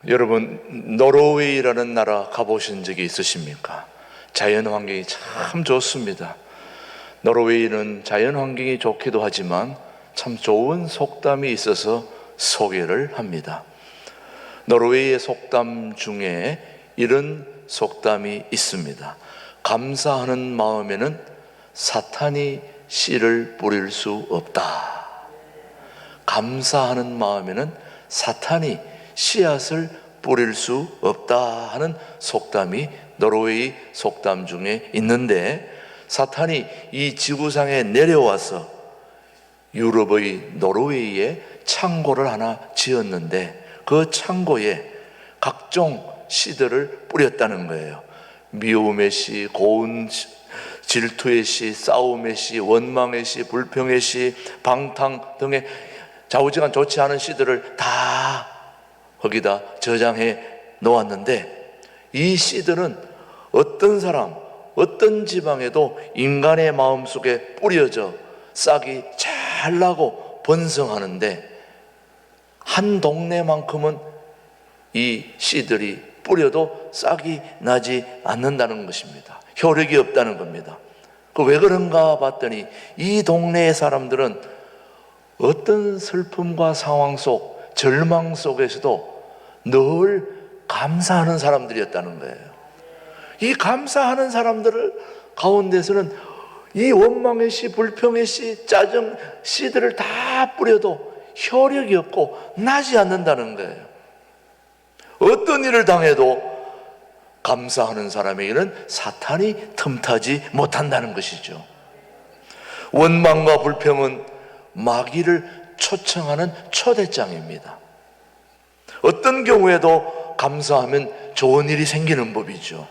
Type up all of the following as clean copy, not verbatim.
여러분, 노르웨이라는 나라 가보신 적이 있으십니까? 자연 환경이 참 좋습니다. 노르웨이는 자연 환경이 좋기도 하지만 참 좋은 속담이 있어서 소개를 합니다. 노르웨이의 속담 중에 이런 속담이 있습니다. 감사하는 마음에는 사탄이 씨를 뿌릴 수 없다. 감사하는 마음에는 사탄이 씨앗을 뿌릴 수 없다 하는 속담이 노르웨이 속담 중에 있는데, 사탄이 이 지구상에 내려와서 유럽의 노르웨이에 창고를 하나 지었는데 그 창고에 각종 씨들을 뿌렸다는 거예요. 미움의 씨, 고운 씨, 질투의 씨, 싸움의 씨, 원망의 씨, 불평의 씨, 방탕 등의 좌우지간 좋지 않은 씨들을 다 거기다 저장해 놓았는데, 이 씨들은 어떤 사람, 어떤 지방에도 인간의 마음속에 뿌려져 싹이 잘 나고 번성하는데, 한 동네만큼은 이 씨들이 뿌려도 싹이 나지 않는다는 것입니다. 효력이 없다는 겁니다. 왜 그런가 봤더니 이 동네의 사람들은 어떤 슬픔과 상황 속, 절망 속에서도 늘 감사하는 사람들이었다는 거예요. 이 감사하는 사람들 가운데서는 이 원망의 씨, 불평의 씨, 짜증 씨들을 다 뿌려도 효력이 없고 나지 않는다는 거예요. 어떤 일을 당해도 감사하는 사람에게는 사탄이 틈타지 못한다는 것이죠. 원망과 불평은 마귀를 초청하는 초대장입니다. 어떤 경우에도 감사하면 좋은 일이 생기는 법이죠.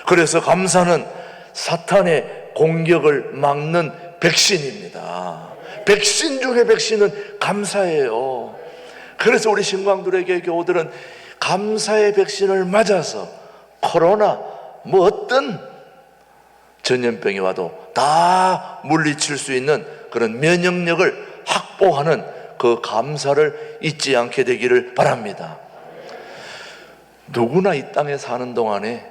그래서 감사는 사탄의 공격을 막는 백신입니다. 백신 중에 백신은 감사예요. 그래서 우리 신광두레교회 교우들은 감사의 백신을 맞아서 코로나 어떤 전염병이 와도 다 물리칠 수 있는 그런 면역력을 확보하는 그 감사를 잊지 않게 되기를 바랍니다. 누구나 이 땅에 사는 동안에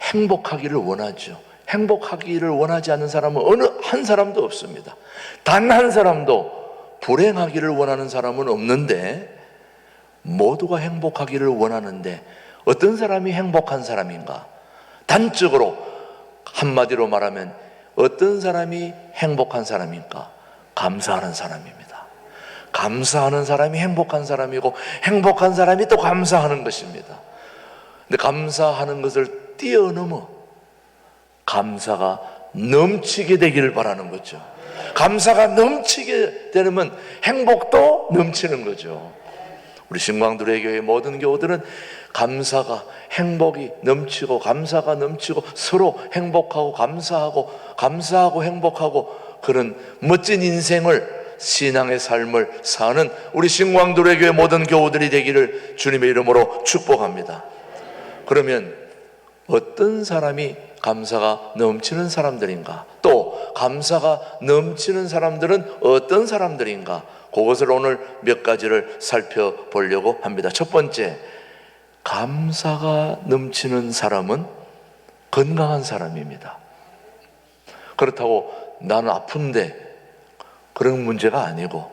행복하기를 원하죠. 행복하기를 원하지 않는 사람은 어느 한 사람도 없습니다. 단 한 사람도 불행하기를 원하는 사람은 없는데, 모두가 행복하기를 원하는데 어떤 사람이 행복한 사람인가? 단적으로 한마디로 말하면 어떤 사람이 행복한 사람인가? 감사하는 사람입니다. 감사하는 사람이 행복한 사람이고, 행복한 사람이 또 감사하는 것입니다. 근데 감사하는 것을 뛰어넘어 감사가 넘치게 되기를 바라는 거죠. 감사가 넘치게 되면 행복도 넘치는 거죠. 우리 신광두레 교회 모든 교우들은 감사가, 행복이 넘치고 감사가 넘치고 서로 행복하고 감사하고 행복하고 그런 멋진 인생을, 신앙의 삶을 사는 우리 신광두레 교회 모든 교우들이 되기를 주님의 이름으로 축복합니다. 그러면 어떤 사람이 감사가 넘치는 사람들인가? 또 감사가 넘치는 사람들은 어떤 사람들인가? 그것을 오늘 몇 가지를 살펴보려고 합니다. 첫 번째, 감사가 넘치는 사람은 건강한 사람입니다. 그렇다고 나는 아픈데 그런 문제가 아니고,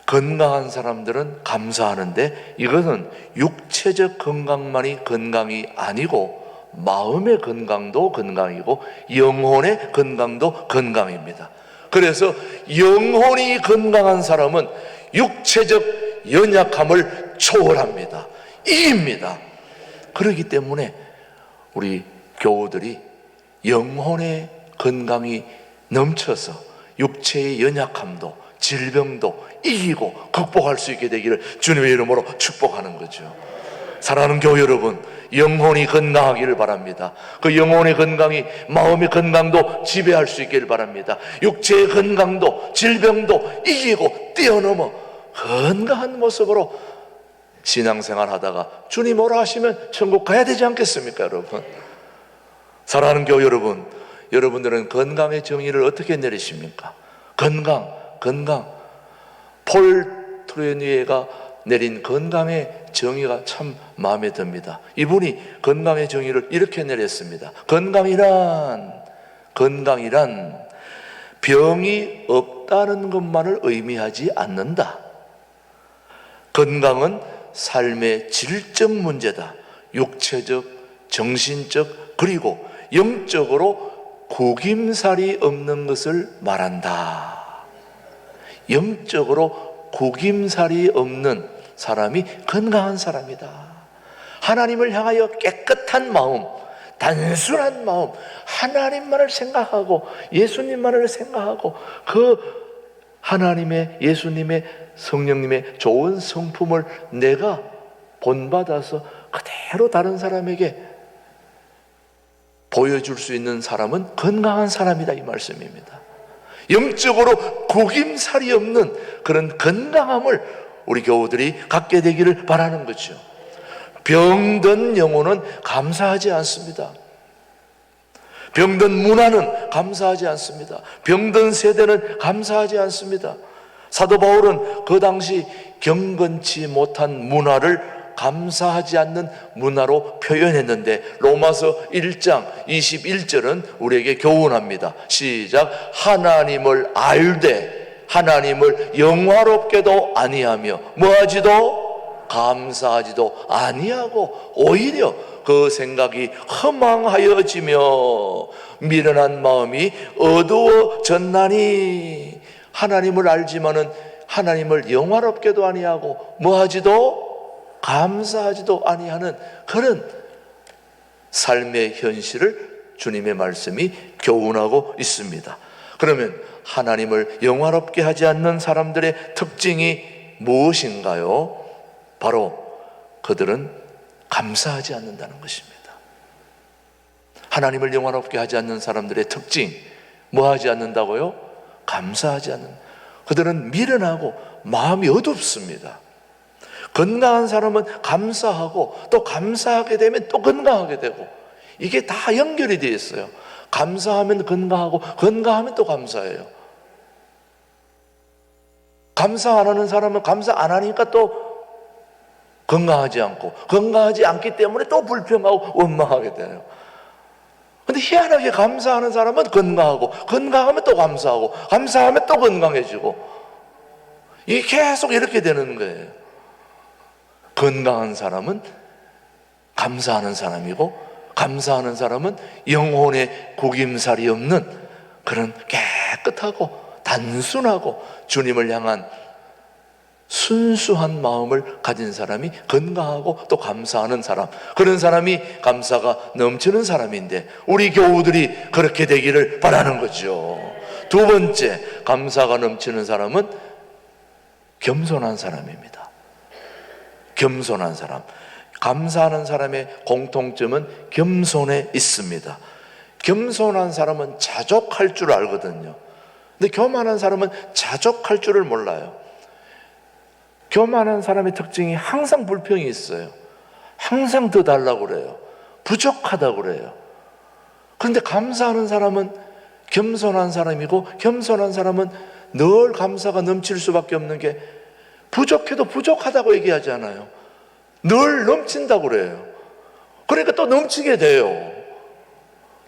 건강한 사람들은 감사하는데 이것은 육체적 건강만이 건강이 아니고 마음의 건강도 건강이고 영혼의 건강도 건강입니다. 그래서 영혼이 건강한 사람은 육체적 연약함을 초월합니다. 이깁니다. 그렇기 때문에 우리 교우들이 영혼의 건강이 넘쳐서 육체의 연약함도 질병도 이기고 극복할 수 있게 되기를 주님의 이름으로 축복하는 거죠. 사랑하는 교우 여러분, 영혼이 건강하기를 바랍니다. 그 영혼의 건강이 마음의 건강도 지배할 수 있기를 바랍니다. 육체의 건강도 질병도 이기고 뛰어넘어 건강한 모습으로 신앙생활 하다가 주님 오라 하시면 천국 가야 되지 않겠습니까, 여러분? 사랑하는 교우 여러분, 여러분들은 건강의 정의를 어떻게 내리십니까? 건강. 폴 트레니에가 내린 건강의 정의가 참 마음에 듭니다. 이분이 건강의 정의를 이렇게 내렸습니다. 건강이란 병이 없다는 것만을 의미하지 않는다. 건강은 삶의 질적 문제다. 육체적, 정신적, 그리고 영적으로 구김살이 없는 것을 말한다. 영적으로 구김살이 없는 사람이 건강한 사람이다. 하나님을 향하여 깨끗한 마음, 단순한 마음, 하나님만을 생각하고 예수님만을 생각하고 그 하나님의, 예수님의, 성령님의 좋은 성품을 내가 본받아서 그대로 다른 사람에게 보여줄 수 있는 사람은 건강한 사람이다, 이 말씀입니다. 영적으로 구김살이 없는 그런 건강함을 우리 교우들이 갖게 되기를 바라는 거죠. 병든 영혼은 감사하지 않습니다. 병든 문화는 감사하지 않습니다. 병든 세대는 감사하지 않습니다. 사도 바울은 그 당시 경건치 못한 문화를 감사하지 않는 문화로 표현했는데 로마서 1장 21절은 우리에게 교훈합니다. 시작. 하나님을 알되 하나님을 영화롭게도 아니하며 뭐하지도 감사하지도 아니하고 오히려 그 생각이 허망하여지며 미련한 마음이 어두워졌나니 하나님을 알지만은 하나님을 영화롭게도 아니하고 뭐하지도 감사하지도 아니하는 그런 삶의 현실을 주님의 말씀이 교훈하고 있습니다. 그러면 하나님을 영화롭게 하지 않는 사람들의 특징이 무엇인가요? 바로 그들은 감사하지 않는다는 것입니다. 하나님을 영화롭게 하지 않는 사람들의 특징, 뭐 하지 않는다고요? 감사하지 않는. 그들은 미련하고 마음이 어둡습니다. 건강한 사람은 감사하고 또 감사하게 되면 또 건강하게 되고 이게 다 연결이 되어 있어요. 감사하면 건강하고 건강하면 또 감사해요. 감사 안 하는 사람은 감사 안 하니까 또 건강하지 않고 건강하지 않기 때문에 또 불평하고 원망하게 돼요. 근데 희한하게 감사하는 사람은 건강하고 건강하면 또 감사하고 감사하면 또 건강해지고 이게 계속 이렇게 되는 거예요. 건강한 사람은 감사하는 사람이고 감사하는 사람은 영혼의 구김살이 없는 그런 깨끗하고 단순하고 주님을 향한 순수한 마음을 가진 사람이 건강하고 또 감사하는 사람, 그런 사람이 감사가 넘치는 사람인데 우리 교우들이 그렇게 되기를 바라는 거죠. 두 번째, 감사가 넘치는 사람은 겸손한 사람입니다. 겸손한 사람. 감사하는 사람의 공통점은 겸손에 있습니다. 겸손한 사람은 자족할 줄 알거든요. 근데 교만한 사람은 자족할 줄을 몰라요. 교만한 사람의 특징이 항상 불평이 있어요. 항상 더 달라고 그래요. 부족하다고 그래요. 그런데 감사하는 사람은 겸손한 사람이고 겸손한 사람은 늘 감사가 넘칠 수밖에 없는 게 부족해도 부족하다고 얘기하잖아요. 늘 넘친다고 그래요. 그러니까 또 넘치게 돼요.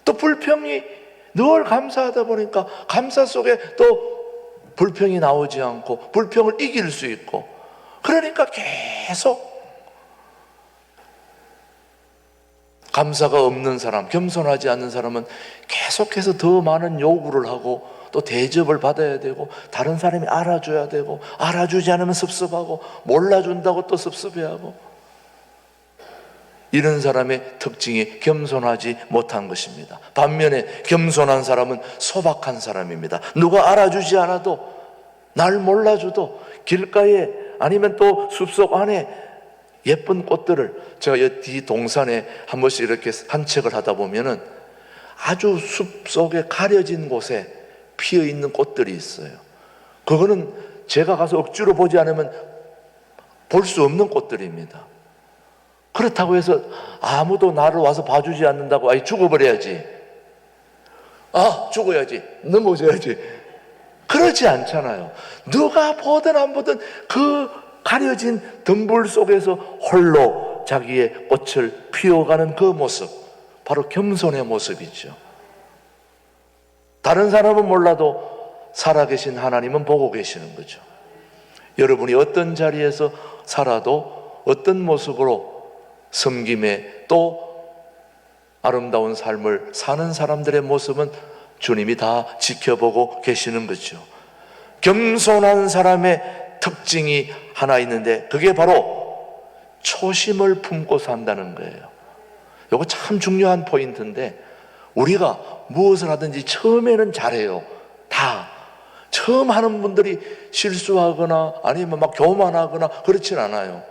또 불평이 늘 감사하다 보니까 감사 속에 또 불평이 나오지 않고 불평을 이길 수 있고 그러니까 계속 감사가 없는 사람, 겸손하지 않는 사람은 계속해서 더 많은 요구를 하고 또 대접을 받아야 되고 다른 사람이 알아줘야 되고 알아주지 않으면 섭섭하고 몰라준다고 또 섭섭해하고 이런 사람의 특징이 겸손하지 못한 것입니다. 반면에 겸손한 사람은 소박한 사람입니다. 누가 알아주지 않아도 날 몰라줘도 길가에 아니면 또 숲속 안에 예쁜 꽃들을 제가 뒤 동산에 한 번씩 이렇게 산책을 하다 보면은 아주 숲속에 가려진 곳에 피어 있는 꽃들이 있어요. 그거는 제가 가서 억지로 보지 않으면 볼 수 없는 꽃들입니다. 그렇다고 해서 아무도 나를 와서 봐주지 않는다고 아예 죽어버려야지, 죽어야지, 넘어져야지, 그러지 않잖아요. 누가 보든 안 보든 그 가려진 덤불 속에서 홀로 자기의 꽃을 피워가는 그 모습, 바로 겸손의 모습이죠. 다른 사람은 몰라도 살아계신 하나님은 보고 계시는 거죠. 여러분이 어떤 자리에서 살아도 어떤 모습으로 섬김에 또 아름다운 삶을 사는 사람들의 모습은 주님이 다 지켜보고 계시는 거죠. 겸손한 사람의 특징이 하나 있는데 그게 바로 초심을 품고 산다는 거예요. 이거 참 중요한 포인트인데, 우리가 무엇을 하든지 처음에는 잘해요. 다 처음 하는 분들이 실수하거나 아니면 막 교만하거나 그렇진 않아요.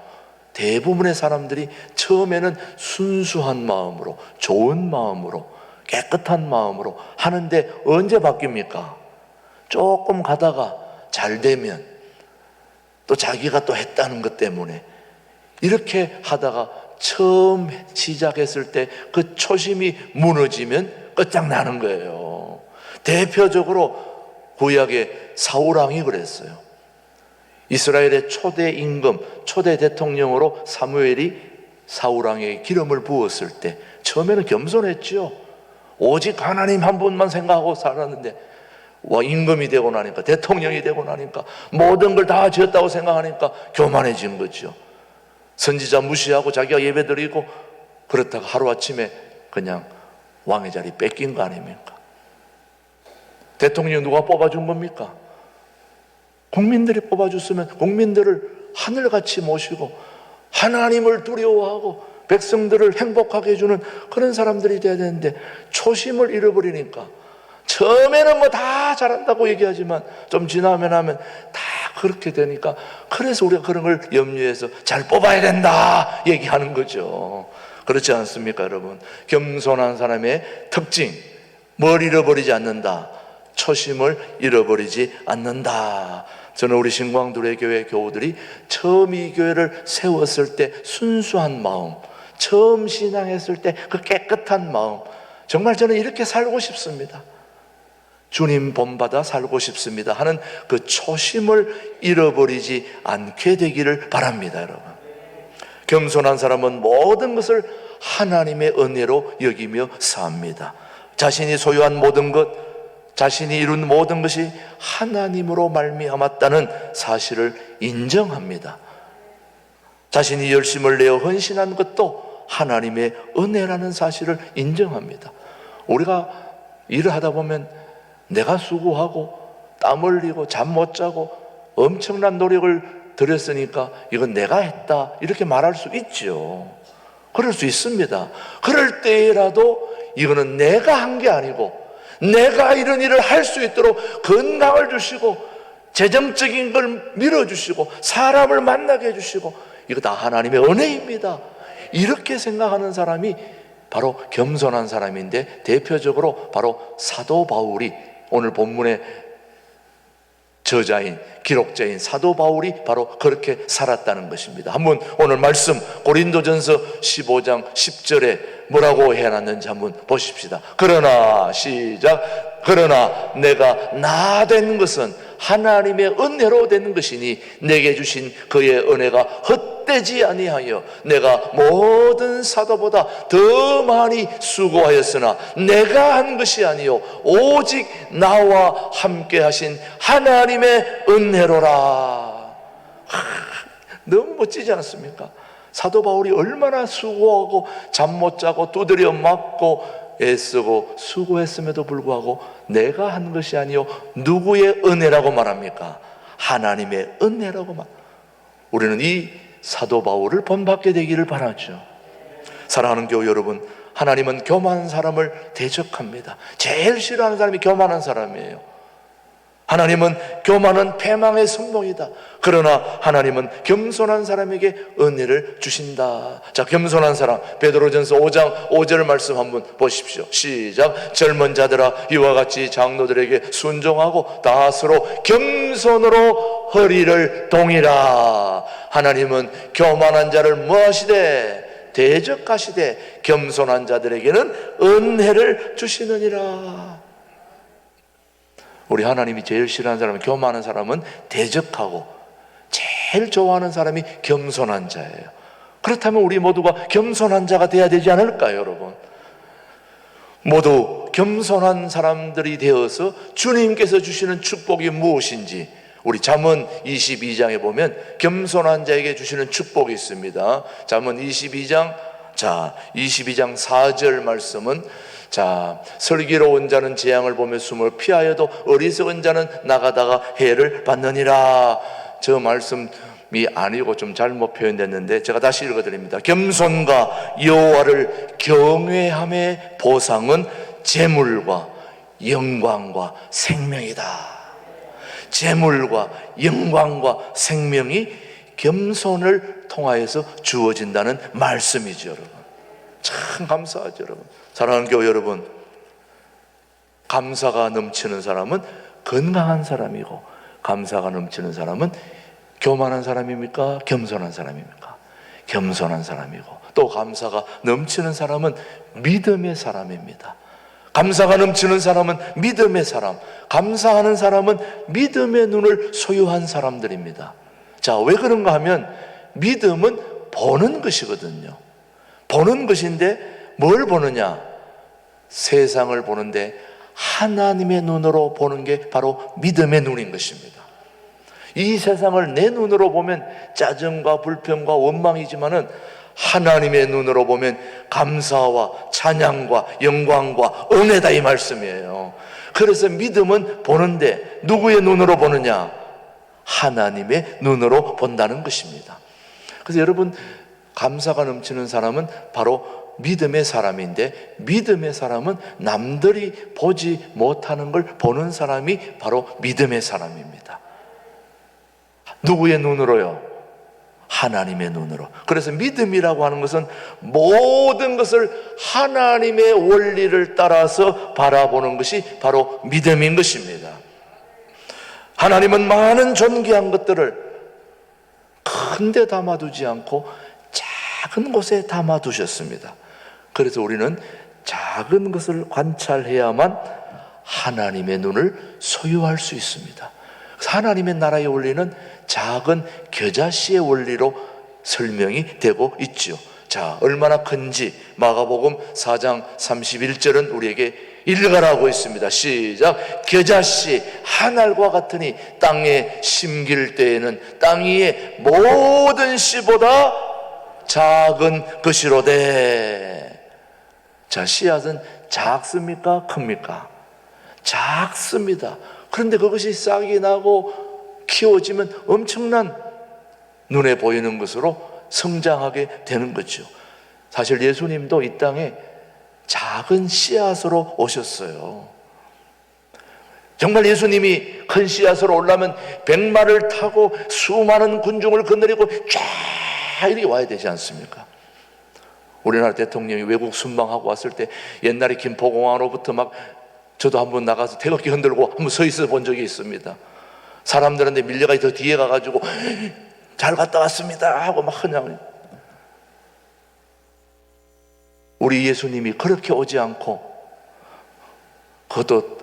대부분의 사람들이 처음에는 순수한 마음으로, 좋은 마음으로, 깨끗한 마음으로 하는데 언제 바뀝니까? 조금 가다가 잘 되면 또 자기가 또 했다는 것 때문에 이렇게 하다가 처음 시작했을 때 그 초심이 무너지면 끝장나는 거예요. 대표적으로 구약의 사울왕이 그랬어요. 이스라엘의 초대 임금, 초대 대통령으로 사무엘이 사울왕에게 기름을 부었을 때 처음에는 겸손했죠. 오직 하나님 한 분만 생각하고 살았는데 임금이 되고 나니까, 대통령이 되고 나니까, 모든 걸 다 지었다고 생각하니까 교만해진 거죠. 선지자 무시하고 자기가 예배드리고 그렇다가 하루아침에 그냥 왕의 자리 뺏긴 거 아닙니까? 대통령 누가 뽑아준 겁니까? 국민들이 뽑아줬으면 국민들을 하늘같이 모시고 하나님을 두려워하고 백성들을 행복하게 해주는 그런 사람들이 돼야 되는데, 초심을 잃어버리니까 처음에는 뭐 다 잘한다고 얘기하지만 좀 지나면 하면 다 그렇게 되니까, 그래서 우리가 그런 걸 염려해서 잘 뽑아야 된다 얘기하는 거죠. 그렇지 않습니까, 여러분? 겸손한 사람의 특징, 뭘 잃어버리지 않는다. 초심을 잃어버리지 않는다. 저는 우리 신광두레 교회 교우들이 처음 이 교회를 세웠을 때 순수한 마음, 처음 신앙했을 때 그 깨끗한 마음, 정말 저는 이렇게 살고 싶습니다. 주님 본받아 살고 싶습니다 하는 그 초심을 잃어버리지 않게 되기를 바랍니다, 여러분. 겸손한 사람은 모든 것을 하나님의 은혜로 여기며 삽니다. 자신이 소유한 모든 것, 자신이 이룬 모든 것이 하나님으로 말미암았다는 사실을 인정합니다. 자신이 열심을 내어 헌신한 것도 하나님의 은혜라는 사실을 인정합니다. 우리가 일을 하다 보면 내가 수고하고 땀 흘리고 잠 못 자고 엄청난 노력을 들였으니까 이건 내가 했다 이렇게 말할 수 있죠. 그럴 수 있습니다. 그럴 때라도 이거는 내가 한 게 아니고 내가 이런 일을 할 수 있도록 건강을 주시고 재정적인 걸 밀어주시고 사람을 만나게 해주시고 이거 다 하나님의 은혜입니다. 이렇게 생각하는 사람이 바로 겸손한 사람인데, 대표적으로 바로 사도 바울이, 오늘 본문의 저자인, 기록자인 사도 바울이 바로 그렇게 살았다는 것입니다. 한번 오늘 말씀 고린도전서 15장 10절에 뭐라고 해놨는지 한번 보십시다. 그러나 시작. 그러나 내가 나 된 것은 하나님의 은혜로 된 것이니 내게 주신 그의 은혜가 헛되지 아니하여 내가 모든 사도보다 더 많이 수고하였으나 내가 한 것이 아니요 오직 나와 함께 하신 하나님의 은혜로라. 너무 멋지지 않습니까? 사도 바울이 얼마나 수고하고 잠 못 자고 두드려 맞고 애쓰고 수고했음에도 불구하고 내가 한 것이 아니요 누구의 은혜라고 말합니까? 하나님의 은혜라고 말. 우리는 이 사도 바울을 본받게 되기를 바라죠. 사랑하는 교우 여러분, 하나님은 교만한 사람을 대적합니다. 제일 싫어하는 사람이 교만한 사람이에요. 하나님은 교만은 패망의 선봉이다. 그러나 하나님은 겸손한 사람에게 은혜를 주신다. 자, 겸손한 사람, 베드로전서 5장 5절 말씀 한번 보십시오. 시작. 젊은 자들아 이와 같이 장로들에게 순종하고 다 서로 겸손으로 허리를 동이라. 하나님은 교만한 자를 뭐하시되 대적하시되 겸손한 자들에게는 은혜를 주시느니라. 우리 하나님이 제일 싫어하는 사람은, 교만한 사람은 대적하고 제일 제일 좋아하는 사람이 겸손한 자예요. 그렇다면 우리 모두가 겸손한 자가 돼야 되지 않을까요, 여러분? 모두 겸손한 사람들이 되어서 주님께서 주시는 축복이 무엇인지 우리 잠언 22장에 보면 겸손한 자에게 주시는 축복이 있습니다. 잠언 22장 4절 말씀은 슬기로운 자는 재앙을 보며 숨을 피하여도 어리석은 자는 나가다가 해를 받느니라. 저 말씀이 아니고 좀 잘못 표현됐는데 제가 다시 읽어드립니다. 겸손과 여호와를 경외함의 보상은 재물과 영광과 생명이다. 재물과 영광과 생명이 겸손을 통하여서 주어진다는 말씀이죠, 여러분. 참 감사하죠, 여러분. 사랑하는 교회 여러분, 감사가 넘치는 사람은 건강한 사람이고, 감사가 넘치는 사람은 교만한 사람입니까? 겸손한 사람입니까? 겸손한 사람이고, 또 감사가 넘치는 사람은 믿음의 사람입니다. 감사가 넘치는 사람은 믿음의 사람, 감사하는 사람은 믿음의 눈을 소유한 사람들입니다. 왜 그런가 하면 믿음은 보는 것이거든요. 보는 것인데 뭘 보느냐? 세상을 보는데 하나님의 눈으로 보는 게 바로 믿음의 눈인 것입니다. 이 세상을 내 눈으로 보면 짜증과 불평과 원망이지만은 하나님의 눈으로 보면 감사와 찬양과 영광과 은혜다, 이 말씀이에요. 그래서 믿음은 보는데 누구의 눈으로 보느냐? 하나님의 눈으로 본다는 것입니다. 그래서 여러분, 감사가 넘치는 사람은 바로 믿음의 사람인데, 믿음의 사람은 남들이 보지 못하는 걸 보는 사람이 바로 믿음의 사람입니다. 누구의 눈으로요? 하나님의 눈으로. 그래서 믿음이라고 하는 것은 모든 것을 하나님의 원리를 따라서 바라보는 것이 바로 믿음인 것입니다. 하나님은 많은 존귀한 것들을 큰 데 담아두지 않고 작은 곳에 담아두셨습니다. 그래서 우리는 작은 것을 관찰해야만 하나님의 눈을 소유할 수 있습니다. 하나님의 나라의 원리는 작은 겨자씨의 원리로 설명이 되고 있죠. 얼마나 큰지 마가복음 4장 31절은 우리에게 읽으라고 있습니다. 시작. 겨자씨 한 알과 같으니 땅에 심길 때에는 땅 위의 모든 씨보다 작은 것이로되. 씨앗은 작습니까? 큽니까? 작습니다. 그런데 그것이 싹이 나고 키워지면 엄청난 눈에 보이는 것으로 성장하게 되는 거죠. 사실 예수님도 이 땅에 작은 씨앗으로 오셨어요. 정말 예수님이 큰 씨앗으로 오려면 백마를 타고 수많은 군중을 거느리고 쫙 이렇게 와야 되지 않습니까? 우리나라 대통령이 외국 순방하고 왔을 때 옛날에 김포공항으로부터 저도 한번 나가서 태극기 흔들고 한번 서 있어 본 적이 있습니다. 사람들한테 밀려가 더 뒤에 가가지고 잘 갔다 왔습니다 하고 그냥. 우리 예수님이 그렇게 오지 않고 그것도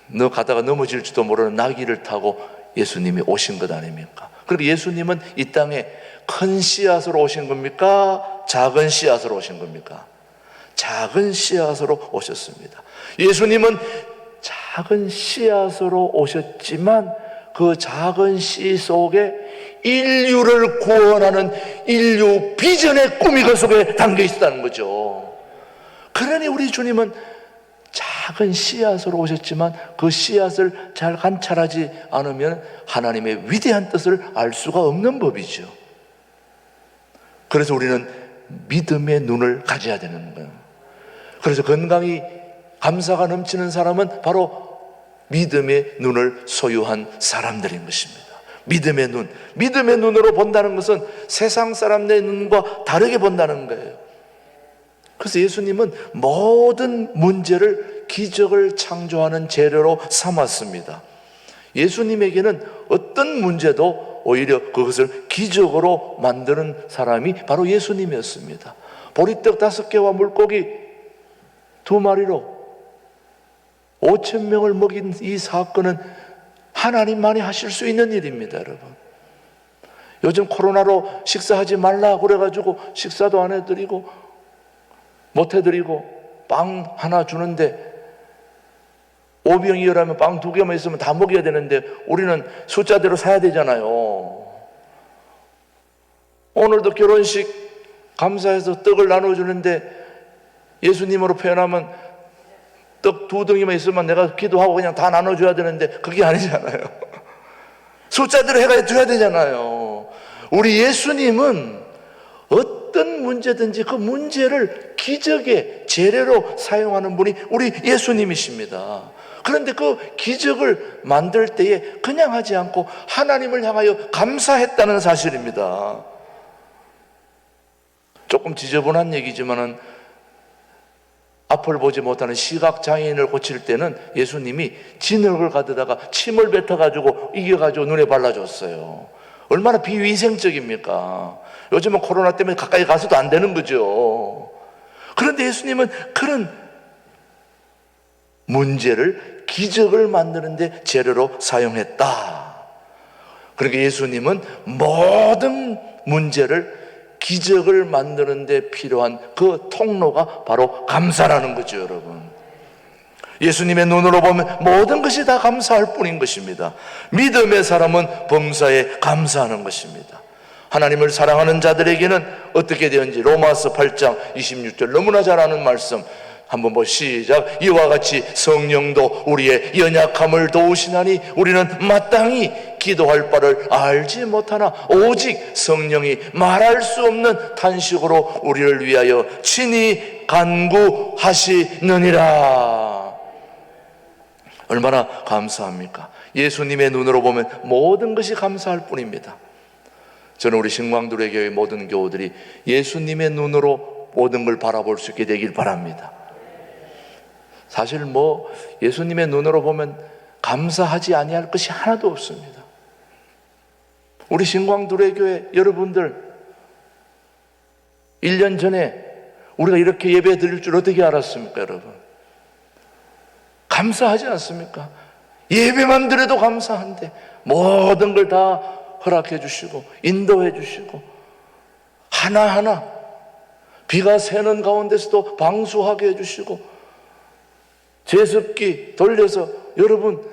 너 가다가 넘어질지도 모르는 나귀를 타고 예수님이 오신 것 아닙니까? 그리고 예수님은 이 땅에 큰 씨앗으로 오신 겁니까? 작은 씨앗으로 오신 겁니까? 작은 씨앗으로 오셨습니다. 예수님은 작은 씨앗으로 오셨지만 그 작은 씨 속에 인류를 구원하는 인류 비전의 꿈이 그 속에 담겨 있었다는 거죠. 그러니 우리 주님은 작은 씨앗으로 오셨지만 그 씨앗을 잘 관찰하지 않으면 하나님의 위대한 뜻을 알 수가 없는 법이죠. 그래서 우리는 믿음의 눈을 가져야 되는 거예요. 그래서 건강이 감사가 넘치는 사람은 바로 믿음의 눈을 소유한 사람들인 것입니다. 믿음의 눈, 믿음의 눈으로 본다는 것은 세상 사람의 눈과 다르게 본다는 거예요. 그래서 예수님은 모든 문제를 기적을 창조하는 재료로 삼았습니다. 예수님에게는 어떤 문제도 오히려 그것을 기적으로 만드는 사람이 바로 예수님이었습니다. 보리떡 5개와 물고기 2마리로 5,000명을 먹인 이 사건은 하나님만이 하실 수 있는 일입니다, 여러분. 요즘 코로나로 식사하지 말라 그래가지고 식사도 안 해드리고 못 해드리고 빵 하나 주는데, 오병이어라면 빵 2개만 있으면 다 먹여야 되는데 우리는 숫자대로 사야 되잖아요. 오늘도 결혼식 감사해서 떡을 나눠주는데 예수님으로 표현하면 떡 2덩이만 있으면 내가 기도하고 그냥 다 나눠줘야 되는데 그게 아니잖아요. 숫자대로 해가줘야 되잖아요. 우리 예수님은 어떤 문제든지 그 문제를 기적의 재료로 사용하는 분이 우리 예수님이십니다. 그런데 그 기적을 만들 때에 그냥 하지 않고 하나님을 향하여 감사했다는 사실입니다. 조금 지저분한 얘기지만은 앞을 보지 못하는 시각장애인을 고칠 때는 예수님이 진흙을 가져다가 침을 뱉어가지고 이겨가지고 눈에 발라줬어요. 얼마나 비위생적입니까? 요즘은 코로나 때문에 가까이 가서도 안 되는 거죠. 그런데 예수님은 그런 문제를 기적을 만드는데 재료로 사용했다. 그러니까 예수님은 모든 문제를 기적을 만드는데 필요한 그 통로가 바로 감사라는 거죠, 여러분. 예수님의 눈으로 보면 모든 것이 다 감사할 뿐인 것입니다. 믿음의 사람은 범사에 감사하는 것입니다. 하나님을 사랑하는 자들에게는 어떻게 되는지 로마서 8장 26절 너무나 잘 아는 말씀 한번 시작. 이와 같이 성령도 우리의 연약함을 도우시나니 우리는 마땅히 기도할 바를 알지 못하나 오직 성령이 말할 수 없는 탄식으로 우리를 위하여 친히 간구하시느니라. 얼마나 감사합니까? 예수님의 눈으로 보면 모든 것이 감사할 뿐입니다. 저는 우리 신광두레 교회 모든 교우들이 예수님의 눈으로 모든 걸 바라볼 수 있게 되길 바랍니다. 사실 예수님의 눈으로 보면 감사하지 아니할 것이 하나도 없습니다. 우리 신광두레 교회 여러분들 1년 전에 우리가 이렇게 예배 드릴 줄 어떻게 알았습니까, 여러분? 감사하지 않습니까? 예배만 드려도 감사한데 모든 걸 다 허락해 주시고 인도해 주시고 하나하나 비가 새는 가운데서도 방수하게 해 주시고 제습기 돌려서 여러분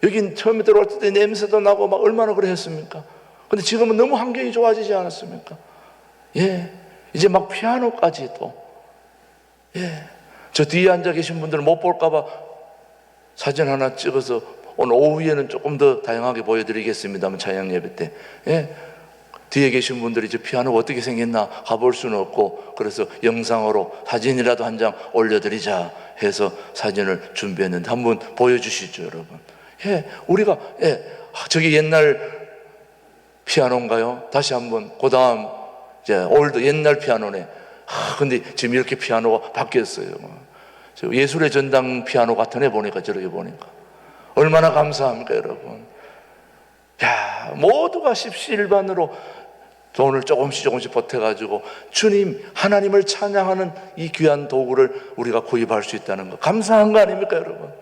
여긴 처음에 들어올 때 냄새도 나고 막 얼마나 그래 했습니까? 근데 지금은 너무 환경이 좋아지지 않았습니까? 예, 이제 막 피아노까지도. 예, 저 뒤에 앉아 계신 분들은 못 볼까봐 사진 하나 찍어서 오늘 오후에는 조금 더 다양하게 보여드리겠습니다만 찬양 예배 때. 예, 뒤에 계신 분들이 저 피아노가 어떻게 생겼나 가볼 수는 없고 그래서 영상으로 사진이라도 한 장 올려드리자 해서 사진을 준비했는데 한번 보여주시죠, 여러분. 예, 우리가 저기 옛날 피아노인가요? 다시 한번 그 다음 이제 올드 옛날 피아노네. 근데 지금 이렇게 피아노가 바뀌었어요. 저 예술의 전당 피아노 같은 애 보니까 저렇게 보니까 얼마나 감사합니까, 여러분. 야, 모두가 십시일반으로 돈을 조금씩 보태가지고 주님 하나님을 찬양하는 이 귀한 도구를 우리가 구입할 수 있다는 거 감사한 거 아닙니까, 여러분?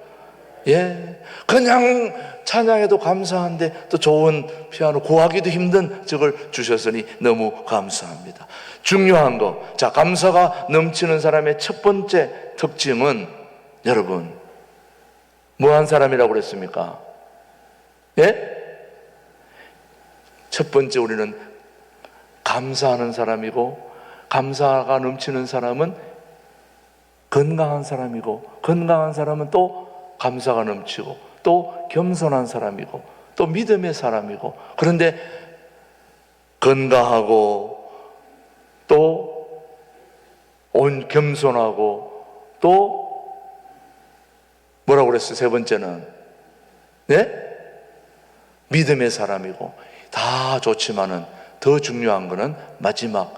예, 그냥 찬양해도 감사한데 또 좋은 피아노 구하기도 힘든 저걸 주셨으니 너무 감사합니다. 중요한 거, 자, 감사가 넘치는 사람의 첫 번째 특징은 여러분 뭐한 사람이라고 그랬습니까? 예? 첫 번째 우리는 감사하는 사람이고, 감사가 넘치는 사람은 건강한 사람이고, 건강한 사람은 또 감사가 넘치고, 또 겸손한 사람이고, 또 믿음의 사람이고. 그런데 건강하고 또 겸손하고 또 뭐라고 그랬어요? 세 번째는 믿음의 사람이고. 다 좋지만은 더 중요한 거는 마지막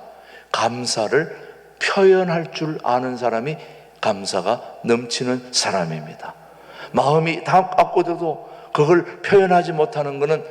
감사를 표현할 줄 아는 사람이 감사가 넘치는 사람입니다. 마음이 다 깎고도 그걸 표현하지 못하는 거는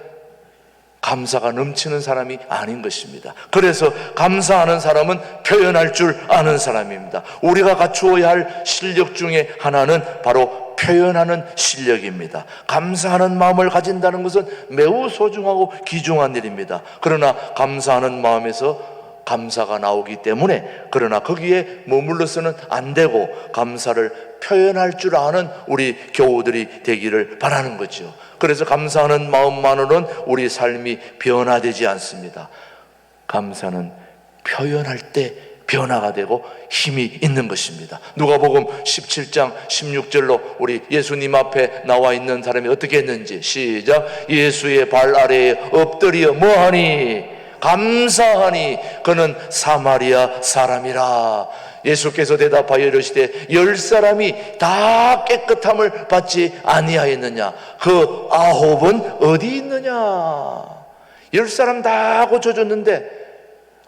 감사가 넘치는 사람이 아닌 것입니다. 그래서 감사하는 사람은 표현할 줄 아는 사람입니다. 우리가 갖추어야 할 실력 중에 하나는 바로 표현하는 실력입니다. 감사하는 마음을 가진다는 것은 매우 소중하고 귀중한 일입니다. 그러나 감사하는 마음에서 감사가 나오기 때문에, 그러나 거기에 머물러서는 안 되고 감사를 표현할 줄 아는 우리 교우들이 되기를 바라는 거죠. 그래서 감사하는 마음만으로는 우리 삶이 변화되지 않습니다. 감사는 표현할 때 변화가 되고 힘이 있는 것입니다. 누가복음 17장 16절로 우리 예수님 앞에 나와 있는 사람이 어떻게 했는지 시작. 예수의 발 아래에 엎드려 뭐하니? 감사하니 그는 사마리아 사람이라. 예수께서 대답하여 이르시되 10사람이 다 깨끗함을 받지 아니하였느냐? 그 9은 어디 있느냐? 10사람 다 고쳐줬는데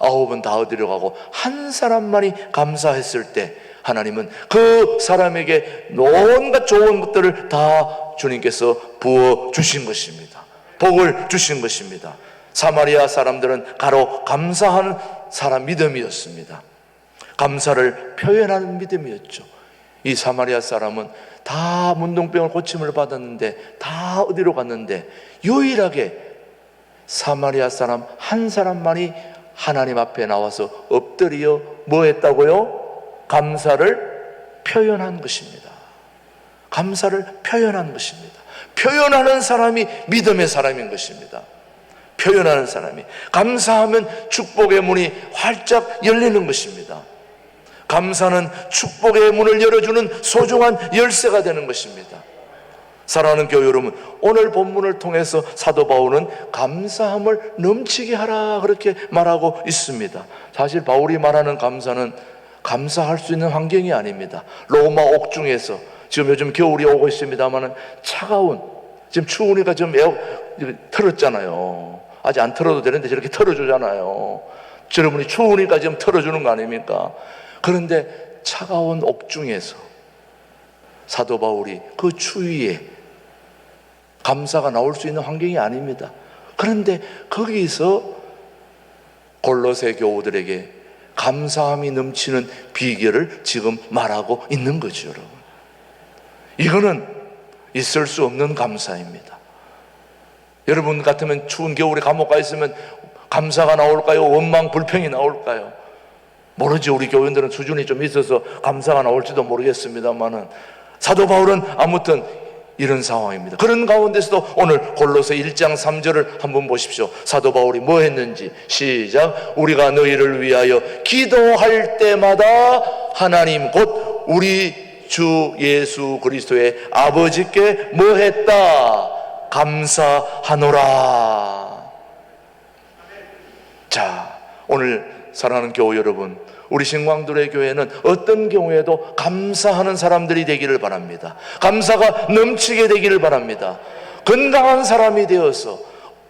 9은 다 어디로 가고 한 사람만이 감사했을 때 하나님은 그 사람에게 온갖 좋은 것들을 다 주님께서 부어주신 것입니다. 복을 주신 것입니다. 사마리아 사람들은 가로 감사하는 사람 믿음이었습니다. 감사를 표현하는 믿음이었죠. 이 사마리아 사람은 다 문둥병을 고침을 받았는데 다 어디로 갔는데 유일하게 사마리아 사람 한 사람만이 하나님 앞에 나와서 엎드려 뭐 했다고요? 감사를 표현한 것입니다. 감사를 표현한 것입니다. 표현하는 사람이 믿음의 사람인 것입니다. 표현하는 사람이 감사하면 축복의 문이 활짝 열리는 것입니다. 감사는 축복의 문을 열어주는 소중한 열쇠가 되는 것입니다. 사랑하는 교회 여러분, 오늘 본문을 통해서 사도 바울은 감사함을 넘치게 하라 그렇게 말하고 있습니다. 사실 바울이 말하는 감사는 감사할 수 있는 환경이 아닙니다. 로마 옥중에서 지금 요즘 겨울이 오고 있습니다만 차가운, 지금 추우니까 좀 틀었잖아요. 아직 안 틀어도 되는데 저렇게 틀어주잖아요. 여러분이 추우니까 지금 틀어주는 거 아닙니까? 그런데 차가운 옥중에서 사도 바울이 그 추위에 감사가 나올 수 있는 환경이 아닙니다. 그런데 거기서 골로새 교우들에게 감사함이 넘치는 비결을 지금 말하고 있는 거죠, 여러분. 이거는 있을 수 없는 감사입니다. 여러분 같으면 추운 겨울에 감옥 가 있으면 감사가 나올까요? 원망, 불평이 나올까요? 모르지. 우리 교인들은 수준이 좀 있어서 감사가 나올지도 모르겠습니다만은 사도 바울은 아무튼 이런 상황입니다. 그런 가운데서도 오늘 골로새 1장 3절을 한번 보십시오. 사도 바울이 뭐 했는지 시작. 우리가 너희를 위하여 기도할 때마다 하나님 곧 우리 주 예수 그리스도의 아버지께 뭐 했다? 감사하노라. 자, 오늘 사랑하는 교우 여러분, 우리 신광두레 교회는 어떤 경우에도 감사하는 사람들이 되기를 바랍니다. 감사가 넘치게 되기를 바랍니다. 건강한 사람이 되어서,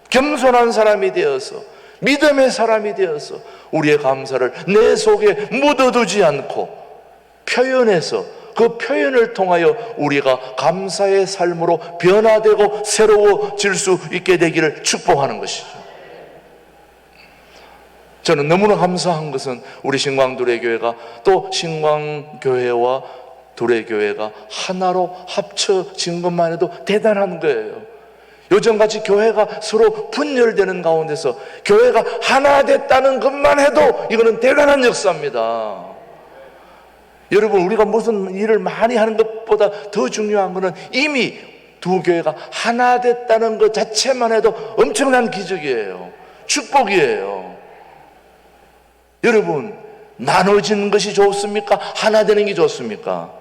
겸손한 사람이 되어서, 믿음의 사람이 되어서 우리의 감사를 내 속에 묻어두지 않고 표현해서 그 표현을 통하여 우리가 감사의 삶으로 변화되고 새로워질 수 있게 되기를 축복하는 것이죠. 저는 너무나 감사한 것은 우리 신광두레교회가 또 신광교회와 두레교회가 하나로 합쳐진 것만 해도 대단한 거예요. 요즘같이 교회가 서로 분열되는 가운데서 교회가 하나 됐다는 것만 해도 이거는 대단한 역사입니다. 여러분, 우리가 무슨 일을 많이 하는 것보다 더 중요한 것은 이미 두 교회가 하나 됐다는 것 자체만 해도 엄청난 기적이에요. 축복이에요. 여러분, 나눠지는 것이 좋습니까? 하나 되는 게 좋습니까?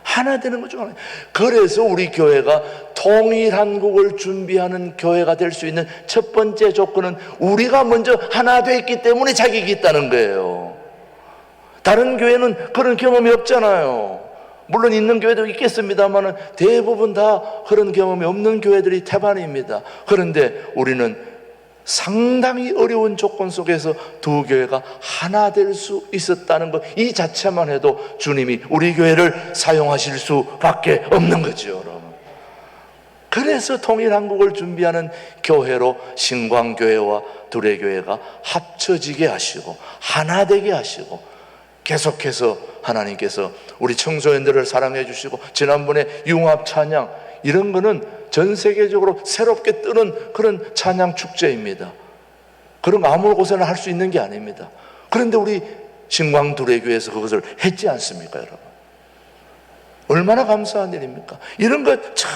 하나 되는 거죠. 그래서 우리 교회가 통일한국을 준비하는 교회가 될 수 있는 첫 번째 조건은 우리가 먼저 하나 돼 있기 때문에 자격이 있다는 거예요. 다른 교회는 그런 경험이 없잖아요. 물론 있는 교회도 있겠습니다만 대부분 다 그런 경험이 없는 교회들이 태반입니다. 그런데 우리는 상당히 어려운 조건 속에서 두 교회가 하나 될 수 있었다는 것, 이 자체만 해도 주님이 우리 교회를 사용하실 수밖에 없는 거죠, 여러분. 그래서 통일한국을 준비하는 교회로 신광교회와 두레교회가 합쳐지게 하시고 하나 되게 하시고, 계속해서 하나님께서 우리 청소년들을 사랑해 주시고, 지난번에 융합 찬양 이런 거는 전 세계적으로 새롭게 뜨는 그런 찬양 축제입니다. 그런 아무 곳에나 할 수 있는 게 아닙니다. 그런데 우리 신광두레교회에서 그것을 했지 않습니까, 여러분? 얼마나 감사한 일입니까? 이런 거 참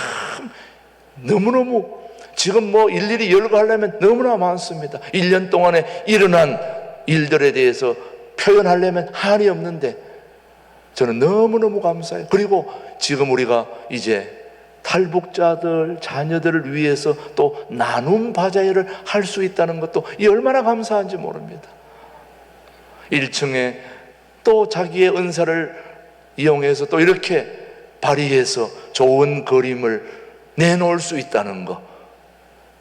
너무너무 지금 뭐 일일이 열거하려면 너무나 많습니다. 1년 동안에 일어난 일들에 대해서 표현하려면 한이 없는데 저는 너무너무 감사해요. 그리고 지금 우리가 이제 탈북자들, 자녀들을 위해서 또 나눔 바자회를 할 수 있다는 것도 이 얼마나 감사한지 모릅니다. 1층에 또 자기의 은사를 이용해서 또 이렇게 발휘해서 좋은 그림을 내놓을 수 있다는 것,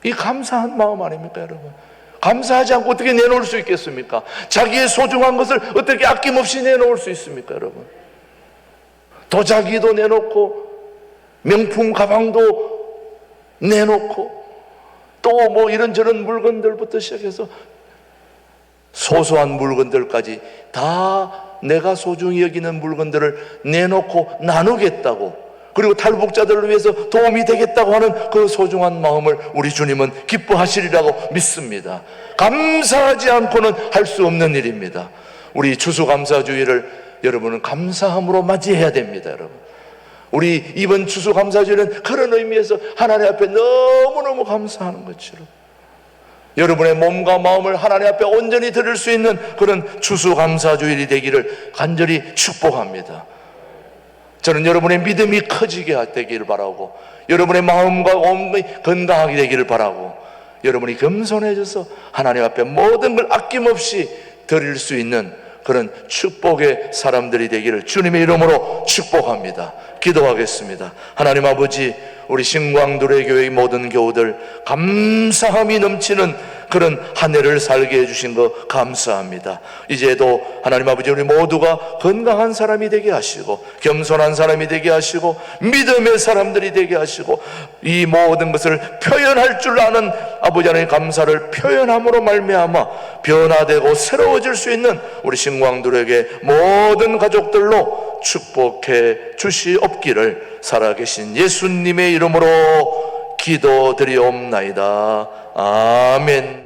이 감사한 마음 아닙니까, 여러분? 감사하지 않고 어떻게 내놓을 수 있겠습니까? 자기의 소중한 것을 어떻게 아낌없이 내놓을 수 있습니까, 여러분? 도자기도 내놓고 명품 가방도 내놓고 또 뭐 이런저런 물건들부터 시작해서 소소한 물건들까지 다 내가 소중히 여기는 물건들을 내놓고 나누겠다고, 그리고 탈북자들을 위해서 도움이 되겠다고 하는 그 소중한 마음을 우리 주님은 기뻐하시리라고 믿습니다. 감사하지 않고는 할 수 없는 일입니다. 우리 추수감사주의를 여러분은 감사함으로 맞이해야 됩니다, 여러분. 우리 이번 추수감사주의는 그런 의미에서 하나님 앞에 너무너무 감사하는 것처럼 여러분의 몸과 마음을 하나님 앞에 온전히 드릴 수 있는 그런 추수감사주일이 되기를 간절히 축복합니다. 저는 여러분의 믿음이 커지게 되기를 바라고, 여러분의 마음과 몸이 건강하게 되기를 바라고, 여러분이 겸손해져서 하나님 앞에 모든 걸 아낌없이 드릴 수 있는 그런 축복의 사람들이 되기를 주님의 이름으로 축복합니다. 기도하겠습니다. 하나님 아버지, 우리 신광두레교회의 모든 교우들 감사함이 넘치는 그런 한 해를 살게 해주신 것 감사합니다. 이제도 하나님 아버지, 우리 모두가 건강한 사람이 되게 하시고 겸손한 사람이 되게 하시고 믿음의 사람들이 되게 하시고 이 모든 것을 표현할 줄 아는 아버지 하나님 감사를 표현함으로 말미암아 변화되고 새로워질 수 있는 우리 신광두레교회 모든 가족들로 축복해 주시옵기를 살아계신 예수님의 이름으로 기도드리옵나이다. 아멘.